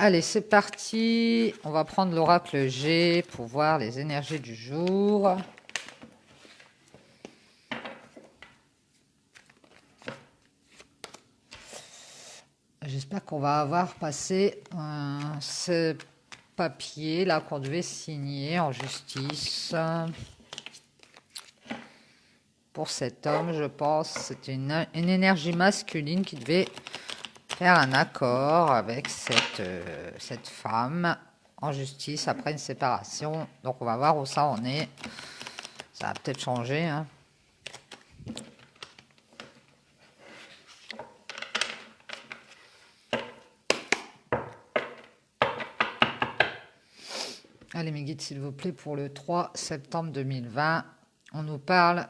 Allez, c'est parti. On va prendre l'oracle G pour voir les énergies du jour. J'espère qu'on va avoir passé ce papier là qu'on devait signer en justice. Pour cet homme, je pense, c'était une énergie masculine qui devait faire un accord avec cette femme en justice après une séparation. Donc on va voir où ça en est. Ça va peut-être changer, hein. Allez mes guides, s'il vous plaît, pour le 3 septembre 2020. On nous parle,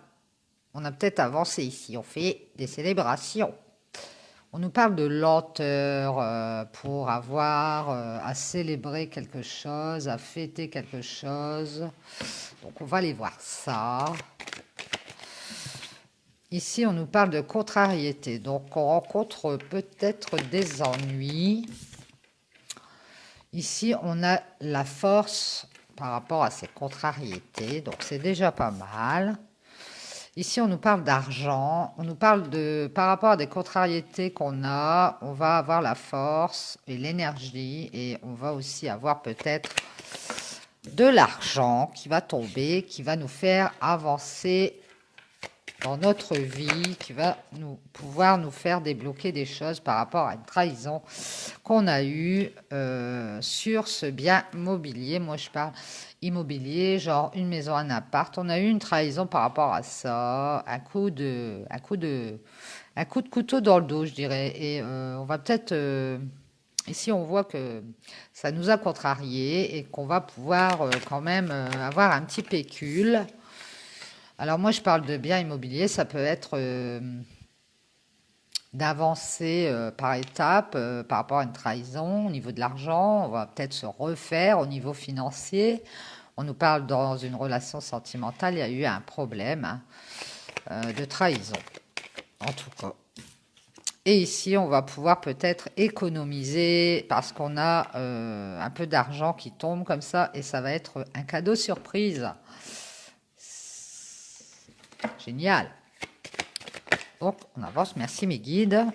on a peut-être avancé ici, on fait des célébrations. On nous parle de lenteur pour avoir à célébrer quelque chose, à fêter quelque chose. Donc on va aller voir ça. Ici, on nous parle de contrariété. Donc on rencontre peut-être des ennuis. Ici, on a la force par rapport à ces contrariétés. Donc c'est déjà pas mal. Ici, on nous parle d'argent, on nous parle de, par rapport à des contrariétés qu'on a, on va avoir la force et l'énergie et on va aussi avoir peut-être de l'argent qui va tomber, qui va nous faire avancer dans notre vie, qui va pouvoir nous faire débloquer des choses par rapport à une trahison qu'on a eue sur ce bien mobilier. Moi, je parle immobilier, genre une maison, un appart. On a eu une trahison par rapport à ça, un coup de couteau dans le dos, je dirais. Et on va peut-être ici, on voit que ça nous a contrariés et qu'on va pouvoir quand même avoir un petit pécule. Alors moi, je parle de biens immobiliers, ça peut être d'avancer par étapes par rapport à une trahison au niveau de l'argent. On va peut-être se refaire au niveau financier. On nous parle dans une relation sentimentale, il y a eu un problème de trahison, en tout cas. Et ici, on va pouvoir peut-être économiser parce qu'on a un peu d'argent qui tombe comme ça et ça va être un cadeau surprise. Génial. Donc, on avance. Merci mes guides.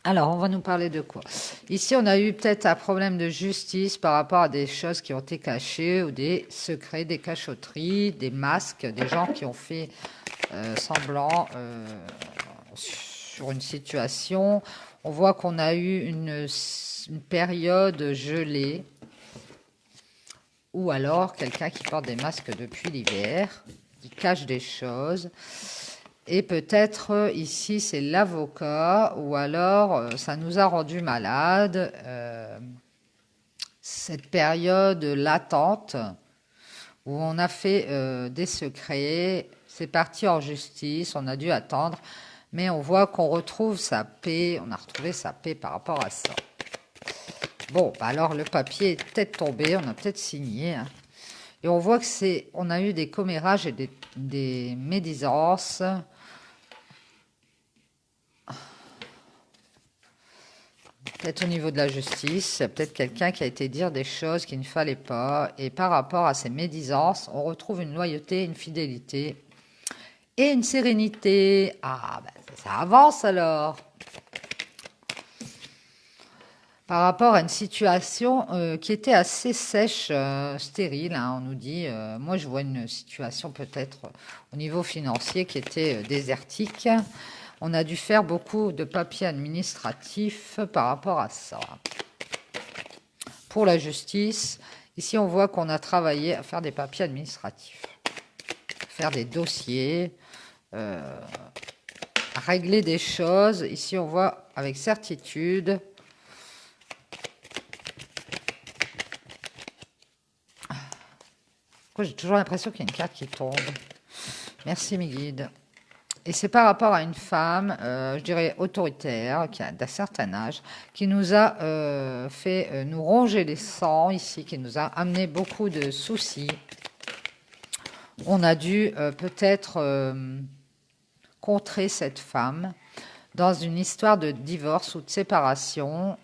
Alors, on va nous parler de quoi? Ici, on a eu peut-être un problème de justice par rapport à des choses qui ont été cachées ou des secrets, des cachotteries, des masques, des gens qui ont fait semblant sur une situation. On voit qu'on a eu une période gelée ou alors quelqu'un qui porte des masques depuis l'hiver, qui cache des choses. Et peut-être ici c'est l'avocat ou alors ça nous a rendu malade. Cette période latente où on a fait des secrets, c'est parti en justice, on a dû attendre, mais on voit qu'on retrouve sa paix, on a retrouvé sa paix par rapport à ça. Bon, bah alors le papier est peut-être tombé, on a peut-être signé, hein. Et on voit que on a eu des commérages et des médisances. Peut-être au niveau de la justice, peut-être quelqu'un qui a été dire des choses qu'il ne fallait pas. Et par rapport à ces médisances, on retrouve une loyauté, une fidélité et une sérénité. Ah, ben ça avance alors. Par rapport à une situation qui était assez sèche, stérile, hein, on nous dit, moi je vois une situation peut-être au niveau financier qui était désertique. On a dû faire beaucoup de papiers administratifs par rapport à ça. Pour la justice, ici on voit qu'on a travaillé à faire des papiers administratifs, faire des dossiers, à régler des choses. Ici on voit avec certitude. J'ai toujours l'impression qu'il y a une carte qui tombe. Merci mes guides. Et c'est par rapport à une femme, je dirais autoritaire, qui a d'un certain âge, qui nous a fait nous ronger les sangs ici, qui nous a amené beaucoup de soucis. On a dû peut-être contrer cette femme dans une histoire de divorce ou de séparation.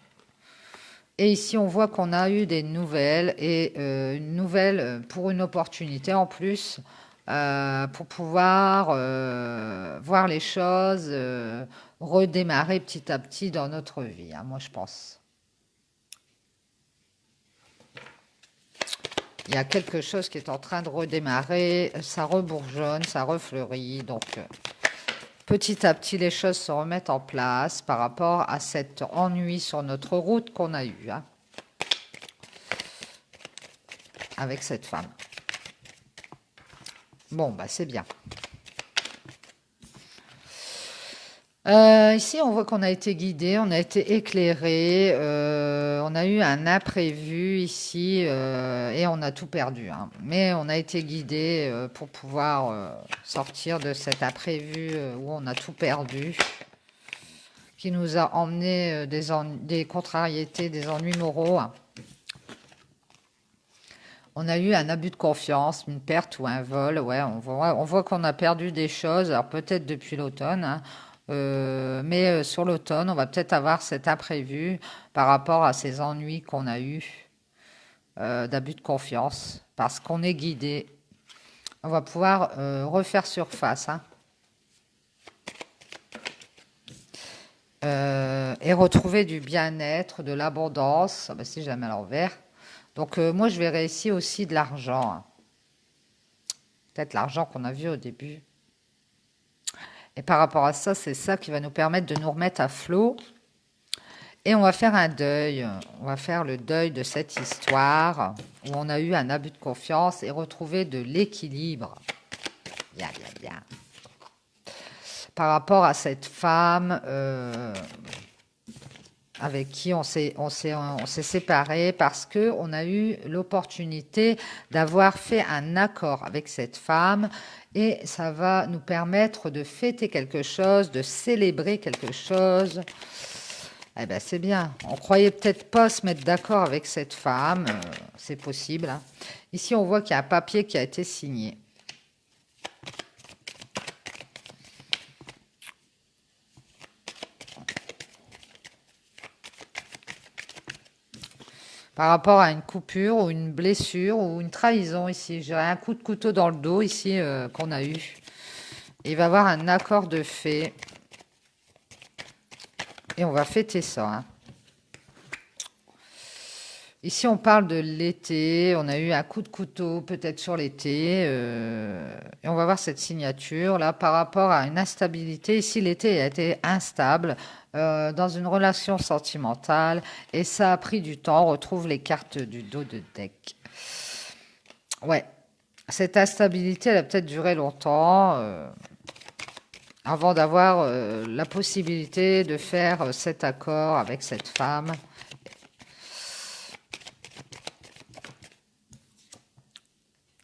Et ici, on voit qu'on a eu des nouvelles et une nouvelle pour une opportunité en plus pour pouvoir voir les choses redémarrer petit à petit dans notre vie, hein, moi je pense. Il y a quelque chose qui est en train de redémarrer, ça rebourgeonne, ça refleurit, donc petit à petit les choses se remettent en place par rapport à cet ennui sur notre route qu'on a eu, hein, avec cette femme. Bon, bah c'est bien. Ici, on voit qu'on a été guidé, on a été éclairé, on a eu un imprévu ici et on a tout perdu, hein. Mais on a été guidé pour pouvoir sortir de cet imprévu où on a tout perdu, qui nous a emmené des contrariétés, des ennuis moraux, hein. On a eu un abus de confiance, une perte ou un vol. Ouais, on voit qu'on a perdu des choses, alors peut-être depuis l'automne, hein, mais sur l'automne, on va peut-être avoir cet imprévu par rapport à ces ennuis qu'on a eus d'abus de confiance, parce qu'on est guidé. On va pouvoir refaire surface, hein, et retrouver du bien-être, de l'abondance. Ah ben, si je la mets à l'envers. Donc moi, je verrai ici aussi de l'argent, hein. Peut-être l'argent qu'on a vu au début. Et par rapport à ça, c'est ça qui va nous permettre de nous remettre à flot. Et on va faire un deuil. On va faire le deuil de cette histoire où on a eu un abus de confiance et retrouver de l'équilibre. Bien, bien, bien. Par rapport à cette femme avec qui on s'est séparé parce qu'on a eu l'opportunité d'avoir fait un accord avec cette femme et ça va nous permettre de fêter quelque chose, de célébrer quelque chose. Eh ben c'est bien. On croyait peut-être pas se mettre d'accord avec cette femme, c'est possible, hein. Ici, on voit qu'il y a un papier qui a été signé. Par rapport à une coupure ou une blessure ou une trahison ici. J'ai un coup de couteau dans le dos ici qu'on a eu. Et il va y avoir un accord de fait. Et on va fêter ça, hein. Ici, on parle de l'été. On a eu un coup de couteau peut-être sur l'été. Et on va voir cette signature là par rapport à une instabilité. Ici, l'été a été instable dans une relation sentimentale. Et ça a pris du temps. On retrouve les cartes du dos de deck. Ouais. Cette instabilité, elle a peut-être duré longtemps avant d'avoir la possibilité de faire cet accord avec cette femme.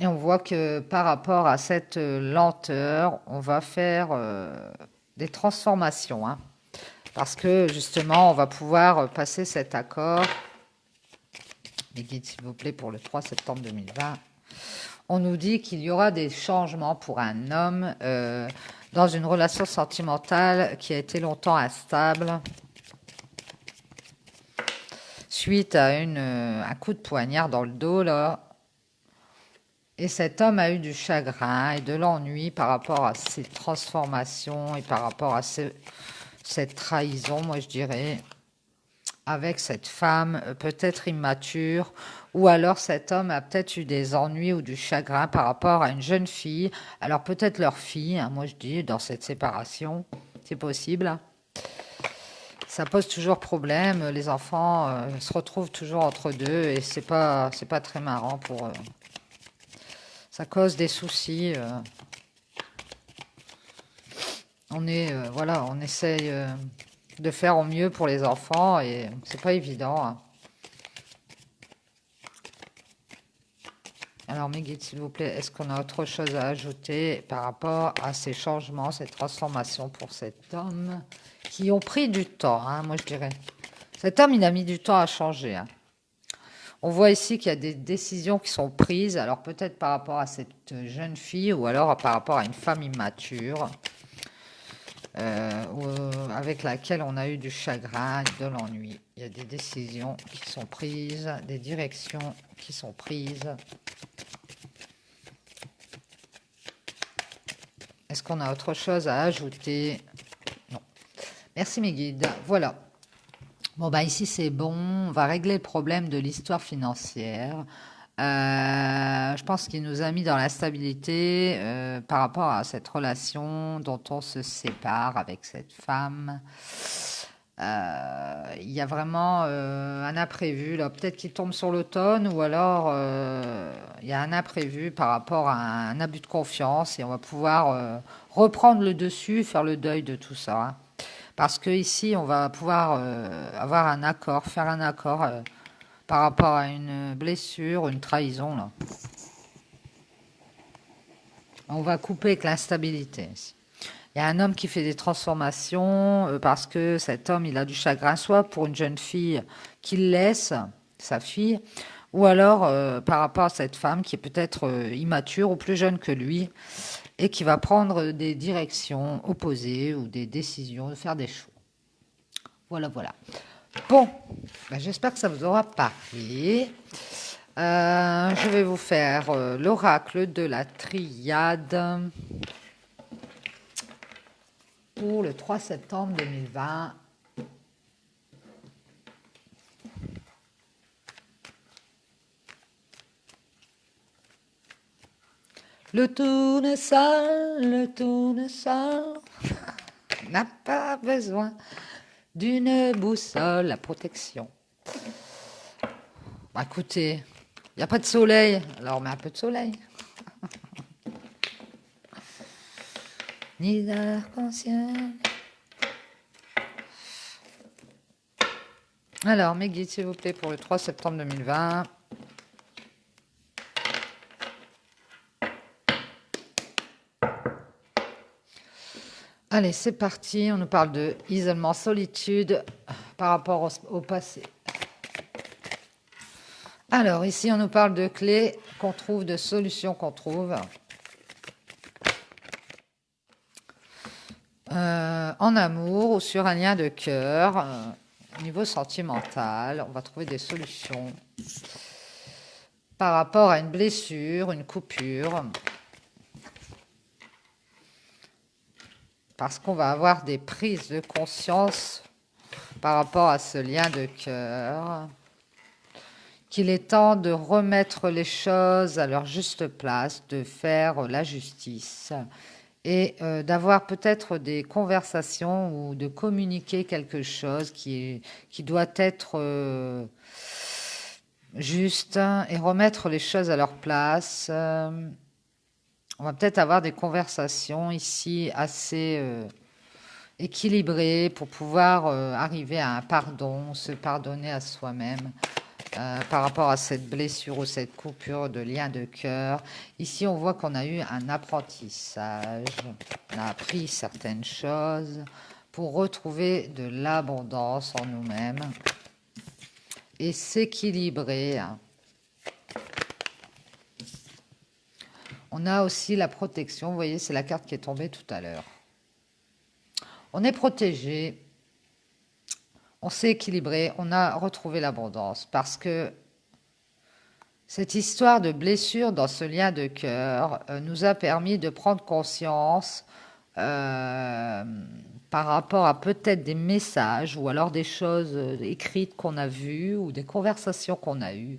Et on voit que par rapport à cette lenteur, on va faire des transformations, hein, parce que justement, on va pouvoir passer cet accord. Les guides, s'il vous plaît, pour le 3 septembre 2020. On nous dit qu'il y aura des changements pour un homme dans une relation sentimentale qui a été longtemps instable suite à un coup de poignard dans le dos, là. Et cet homme a eu du chagrin et de l'ennui par rapport à ces transformations et par rapport à cette trahison, moi je dirais, avec cette femme peut-être immature, ou alors cet homme a peut-être eu des ennuis ou du chagrin par rapport à une jeune fille, alors peut-être leur fille, hein, moi je dis, dans cette séparation, c'est possible, hein. Ça pose toujours problème, les enfants se retrouvent toujours entre deux et c'est pas très marrant pour eux. Ça cause des soucis. Voilà, on essaye de faire au mieux pour les enfants et c'est pas évident, hein. Alors, mes guides, s'il vous plaît, est-ce qu'on a autre chose à ajouter par rapport à ces changements, ces transformations pour cet homme qui ont pris du temps, hein, moi je dirais. Cet homme, il a mis du temps à changer, hein. On voit ici qu'il y a des décisions qui sont prises, alors peut-être par rapport à cette jeune fille ou alors par rapport à une femme immature avec laquelle on a eu du chagrin, de l'ennui. Il il y a des décisions qui sont prises, des directions qui sont prises. Est-ce qu'on a autre chose à ajouter? Non. Merci mes guides. Voilà. Bon, bah ici c'est bon. On va régler le problème de l'histoire financière. Je pense qu'il nous a mis dans la stabilité par rapport à cette relation dont on se sépare avec cette femme. Il y a vraiment un imprévu, là. Peut-être qu'il tombe sur l'automne ou alors il y a un imprévu par rapport à un abus de confiance et on va pouvoir reprendre le dessus, faire le deuil de tout ça, hein. Parce que ici, on va pouvoir avoir un accord, faire un accord par rapport à une blessure, une trahison, là. On va couper avec l'instabilité ici. Il y a un homme qui fait des transformations parce que cet homme, il a du chagrin, soit pour une jeune fille qu'il laisse, sa fille, ou alors par rapport à cette femme qui est peut-être immature ou plus jeune que lui et qui va prendre des directions opposées ou des décisions, de faire des choix. Voilà, voilà. Bon, ben, j'espère que ça vous aura parlé. Je vais vous faire l'oracle de la triade pour le 3 septembre 2020. Le tournesol n'a pas besoin d'une boussole à protection. Bah, écoutez, il n'y a pas de soleil, alors on met un peu de soleil. Ni d'arc-en-ciel. Alors, mes guides, s'il vous plaît, pour le 3 septembre 2020. Allez, c'est parti. On nous parle de isolement, solitude par rapport au passé. Alors, ici, on nous parle de clés qu'on trouve, de solutions qu'on trouve. En amour ou sur un lien de cœur, au niveau sentimental, on va trouver des solutions par rapport à une blessure, une coupure. Parce qu'on va avoir des prises de conscience par rapport à ce lien de cœur, qu'il est temps de remettre les choses à leur juste place, de faire la justice et d'avoir peut-être des conversations ou de communiquer quelque chose qui doit être juste et remettre les choses à leur place. On va peut-être avoir des conversations ici assez équilibrées pour pouvoir arriver à un pardon, se pardonner à soi-même. Par rapport à cette blessure ou cette coupure de lien de cœur. Ici, on voit qu'on a eu un apprentissage, on a appris certaines choses pour retrouver de l'abondance en nous-mêmes et s'équilibrer. On a aussi la protection, vous voyez, c'est la carte qui est tombée tout à l'heure. On est protégé. On s'est équilibré, on a retrouvé l'abondance parce que cette histoire de blessure dans ce lien de cœur nous a permis de prendre conscience par rapport à peut-être des messages ou alors des choses écrites qu'on a vues ou des conversations qu'on a eues.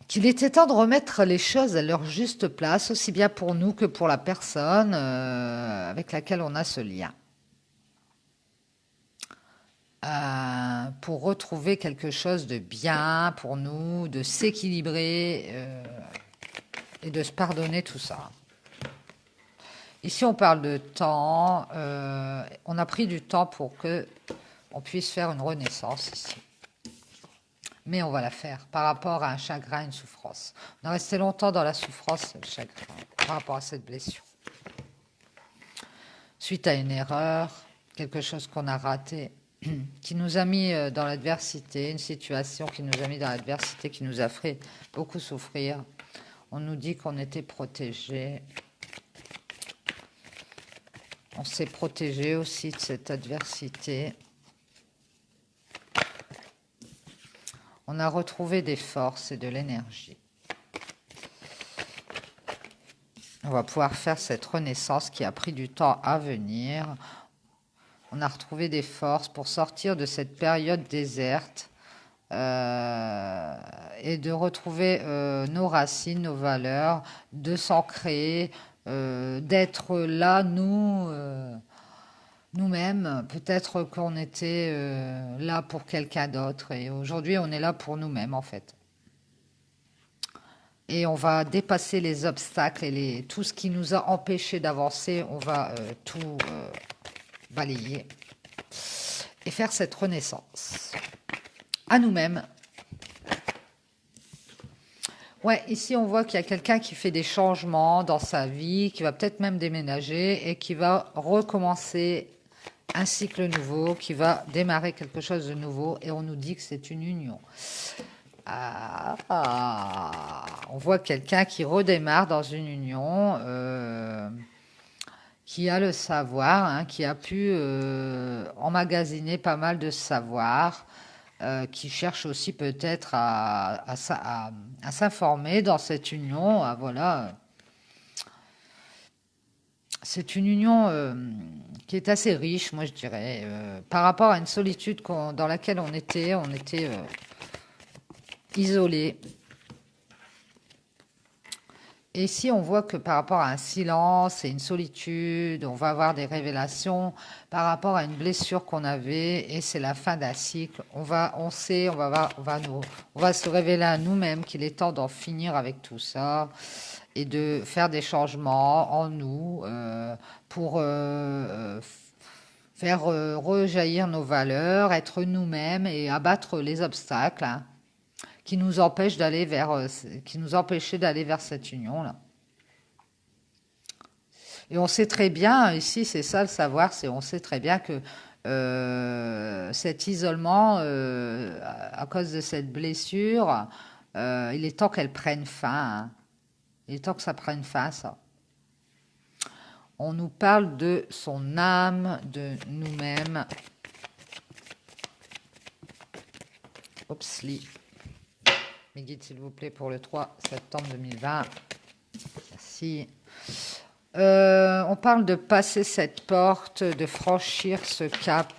Qu'il était temps de remettre les choses à leur juste place, aussi bien pour nous que pour la personne avec laquelle on a ce lien. Pour retrouver quelque chose de bien pour nous, de s'équilibrer et de se pardonner tout ça. Ici, on parle de temps. On a pris du temps pour que on puisse faire une renaissance ici. Mais on va la faire par rapport à un chagrin, une souffrance. On est resté longtemps dans la souffrance et le chagrin par rapport à cette blessure. Suite à une erreur, quelque chose qu'on a raté, qui nous a mis dans l'adversité, une situation qui nous a mis dans l'adversité, qui nous a fait beaucoup souffrir. On nous dit qu'on était protégés. On s'est protégé aussi de cette adversité. On a retrouvé des forces et de l'énergie. On va pouvoir faire cette renaissance qui a pris du temps à venir. On a retrouvé des forces pour sortir de cette période déserte et de retrouver nos racines, nos valeurs, de s'ancrer, d'être là, nous-mêmes. Peut-être qu'on était là pour quelqu'un d'autre et aujourd'hui on est là pour nous-mêmes en fait. Et on va dépasser les obstacles et tout ce qui nous a empêchés d'avancer, on va tout balayer et faire cette renaissance à nous-mêmes. Ouais, ici on voit qu'il y a quelqu'un qui fait des changements dans sa vie, qui va peut-être même déménager et qui va recommencer un cycle nouveau, qui va démarrer quelque chose de nouveau et on nous dit que c'est une union. On voit quelqu'un qui redémarre dans une union, qui a le savoir, hein, qui a pu emmagasiner pas mal de savoir, qui cherche aussi peut-être à s'informer dans cette union. Voilà. C'est une union qui est assez riche, moi je dirais, par rapport à une solitude dans laquelle on était isolé. Et ici, on voit que par rapport à un silence et une solitude, on va avoir des révélations par rapport à une blessure qu'on avait, et c'est la fin d'un cycle. On va se révéler à nous-mêmes qu'il est temps d'en finir avec tout ça et de faire des changements en nous pour faire rejaillir nos valeurs, être nous-mêmes et abattre les obstacles, hein, qui nous empêchaient d'aller vers cette union-là. Et on sait très bien, ici, c'est ça le savoir, on sait très bien que cet isolement, à cause de cette blessure, il est temps qu'elle prenne fin. Hein. Il est temps que ça prenne fin, ça. On nous parle de son âme, de nous-mêmes. Opsli. Mes guides, s'il vous plaît, pour le 3 septembre 2020. Merci. On parle de passer cette porte, de franchir ce cap.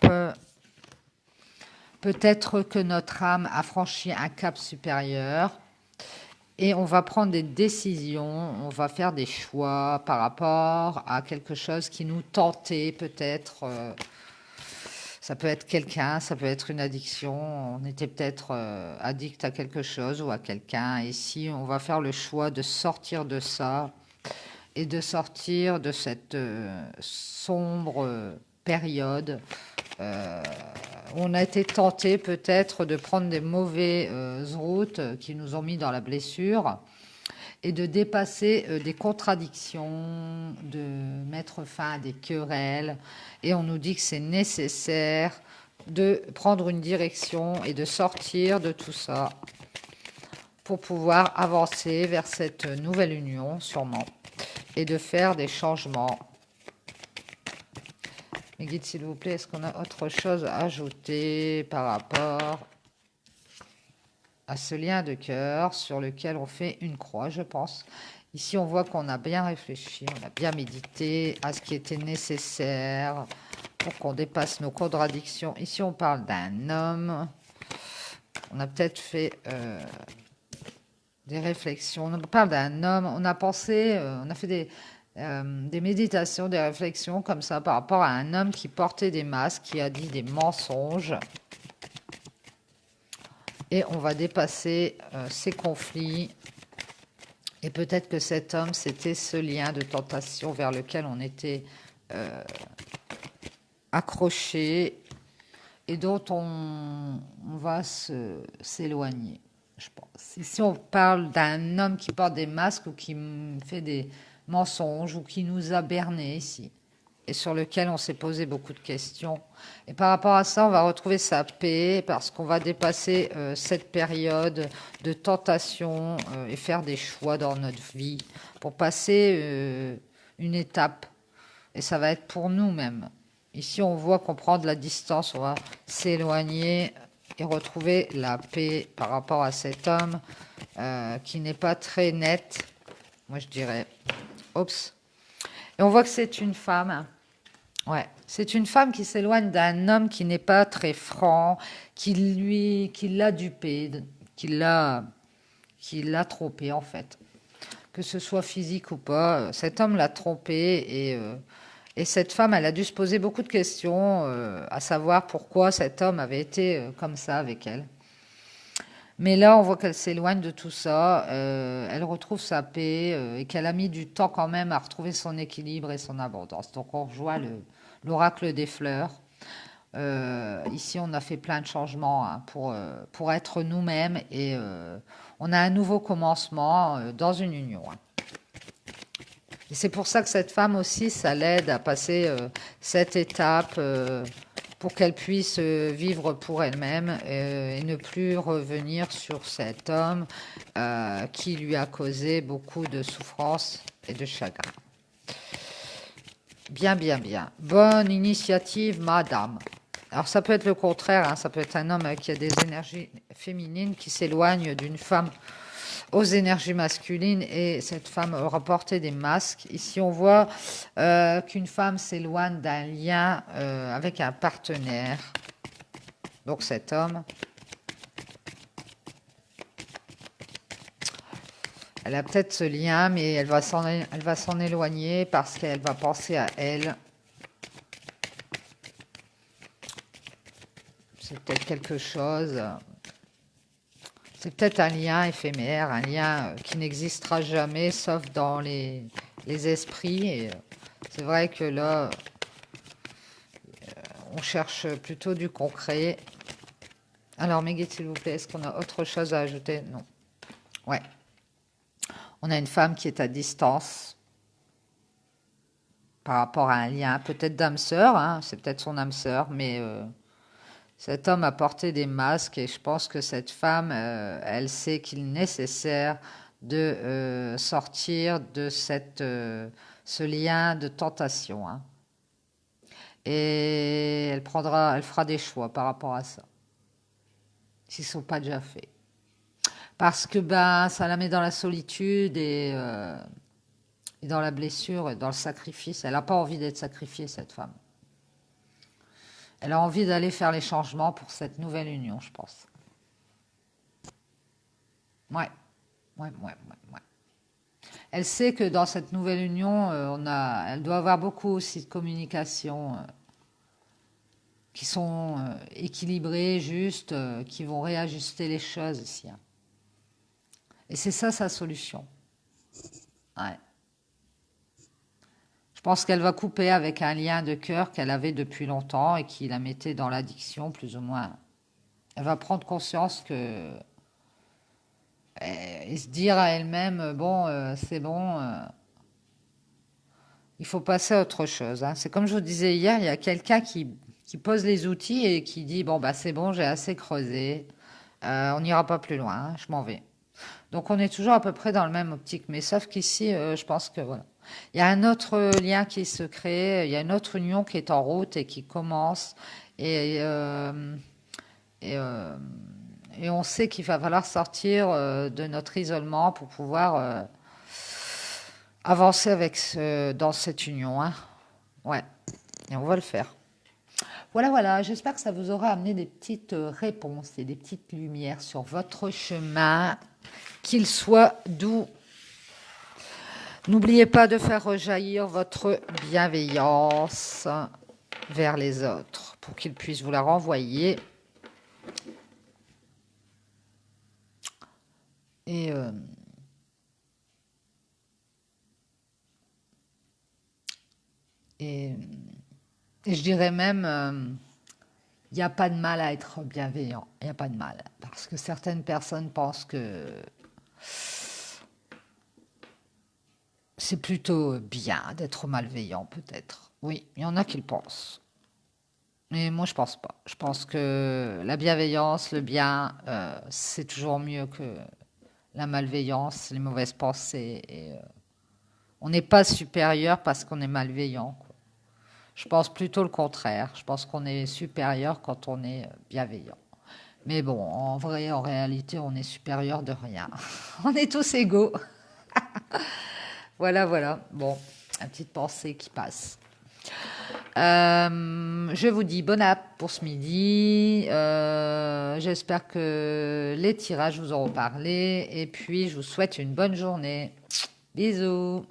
Peut-être que notre âme a franchi un cap supérieur et on va prendre des décisions, on va faire des choix par rapport à quelque chose qui nous tentait peut-être. Ça peut être quelqu'un, ça peut être une addiction. On était peut-être addict à quelque chose ou à quelqu'un. Et si on va faire le choix de sortir de ça et de sortir de cette sombre période, on a été tenté peut-être de prendre des mauvaises routes qui nous ont mis dans la blessure et de dépasser des contradictions, de mettre fin à des querelles. Et on nous dit que c'est nécessaire de prendre une direction et de sortir de tout ça pour pouvoir avancer vers cette nouvelle union, sûrement, et de faire des changements. Mes guides, s'il vous plaît, est-ce qu'on a autre chose à ajouter par rapport à ce lien de cœur sur lequel on fait une croix, je pense. Ici, on voit qu'on a bien réfléchi, on a bien médité à ce qui était nécessaire pour qu'on dépasse nos contradictions. Ici, on parle d'un homme. On a peut-être fait des réflexions. On parle d'un homme. On a pensé, on a fait des méditations, des réflexions comme ça par rapport à un homme qui portait des masques, qui a dit des mensonges. Et on va dépasser ces conflits. Et peut-être que cet homme, c'était ce lien de tentation vers lequel on était accroché et dont on va s'éloigner, je pense. Ici, on parle d'un homme qui porte des masques ou qui fait des mensonges ou qui nous a bernés ici, et sur lequel on s'est posé beaucoup de questions. Et par rapport à ça, on va retrouver sa paix parce qu'on va dépasser cette période de tentation et faire des choix dans notre vie pour passer une étape et ça va être pour nous-mêmes. Ici, on voit qu'on prend de la distance, on va s'éloigner et retrouver la paix par rapport à cet homme qui n'est pas très net, moi je dirais. Oups. Et on voit que c'est une femme. Ouais, c'est une femme qui s'éloigne d'un homme qui n'est pas très franc, qui l'a dupé, qui l'a trompé en fait. Que ce soit physique ou pas, cet homme l'a trompé et cette femme, elle a dû se poser beaucoup de questions, à savoir pourquoi cet homme avait été comme ça avec elle. Mais là, on voit qu'elle s'éloigne de tout ça, elle retrouve sa paix et qu'elle a mis du temps quand même à retrouver son équilibre et son abondance. Donc on rejoint l'oracle des fleurs. Ici, on a fait plein de changements hein, pour être nous-mêmes et on a un nouveau commencement dans une union. Hein. Et c'est pour ça que cette femme aussi, ça l'aide à passer cette étape pour qu'elle puisse vivre pour elle-même et ne plus revenir sur cet homme qui lui a causé beaucoup de souffrance et de chagrin. Bien, bien, bien. Bonne initiative, madame. Alors ça peut être le contraire, hein, ça peut être un homme qui a des énergies féminines qui s'éloigne d'une femme aux énergies masculines et cette femme aura porté des masques. Ici on voit qu'une femme s'éloigne d'un lien avec un partenaire. Donc cet homme, elle a peut-être ce lien mais elle va s'en éloigner parce qu'elle va penser à elle. C'est peut-être quelque chose, c'est peut-être un lien éphémère, un lien qui n'existera jamais, sauf dans les esprits. Et c'est vrai que là, on cherche plutôt du concret. Alors, Meggy, s'il vous plaît, est-ce qu'on a autre chose à ajouter? Non. Ouais. On a une femme qui est à distance par rapport à un lien, peut-être d'âme-sœur, hein, c'est peut-être son âme-sœur, mais... cet homme a porté des masques et je pense que cette femme, elle sait qu'il est nécessaire de sortir de ce lien de tentation. Hein. Et elle fera des choix par rapport à ça, s'ils ne sont pas déjà faits. Parce que ben, ça la met dans la solitude et dans la blessure et dans le sacrifice. Elle n'a pas envie d'être sacrifiée, cette femme. Elle a envie d'aller faire les changements pour cette nouvelle union, je pense. Ouais. Elle sait que dans cette nouvelle union, elle doit avoir beaucoup aussi de communication qui sont équilibrées, justes, qui vont réajuster les choses ici. Hein. Et c'est ça sa solution. Ouais. Je pense qu'elle va couper avec un lien de cœur qu'elle avait depuis longtemps et qui la mettait dans l'addiction, plus ou moins. Elle va prendre conscience que... et se dire à elle-même, bon, c'est bon, il faut passer à autre chose. Hein. C'est comme je vous disais hier, il y a quelqu'un qui pose les outils et qui dit, bon, bah c'est bon, j'ai assez creusé, on n'ira pas plus loin, hein, je m'en vais. Donc on est toujours à peu près dans le même optique, mais sauf qu'ici, je pense que voilà. Il y a un autre lien qui se crée, il y a une autre union qui est en route et qui commence, et, euh, et, euh, et on sait qu'il va falloir sortir de notre isolement pour pouvoir avancer dans cette union. Hein. Ouais, et on va le faire. Voilà, voilà, j'espère que ça vous aura amené des petites réponses et des petites lumières sur votre chemin, qu'il soit doux. N'oubliez pas de faire rejaillir votre bienveillance vers les autres pour qu'ils puissent vous la renvoyer. Et, et, et je dirais même, il n'y a pas de mal à être bienveillant. Il n'y a pas de mal. Parce que certaines personnes pensent que c'est plutôt bien d'être malveillant, peut-être. Oui, il y en a qui le pensent. Mais moi, je pense pas. Je pense que la bienveillance, le bien, c'est toujours mieux que la malveillance, les mauvaises pensées. Et, on n'est pas supérieur parce qu'on est malveillant. Quoi. Je pense plutôt le contraire. Je pense qu'on est supérieur quand on est bienveillant. Mais bon, en vrai, en réalité, on est supérieur de rien. On est tous égaux. Voilà, voilà. Bon, une petite pensée qui passe. Je vous dis bon app pour ce midi. J'espère que les tirages vous auront parlé. Et puis, je vous souhaite une bonne journée. Bisous.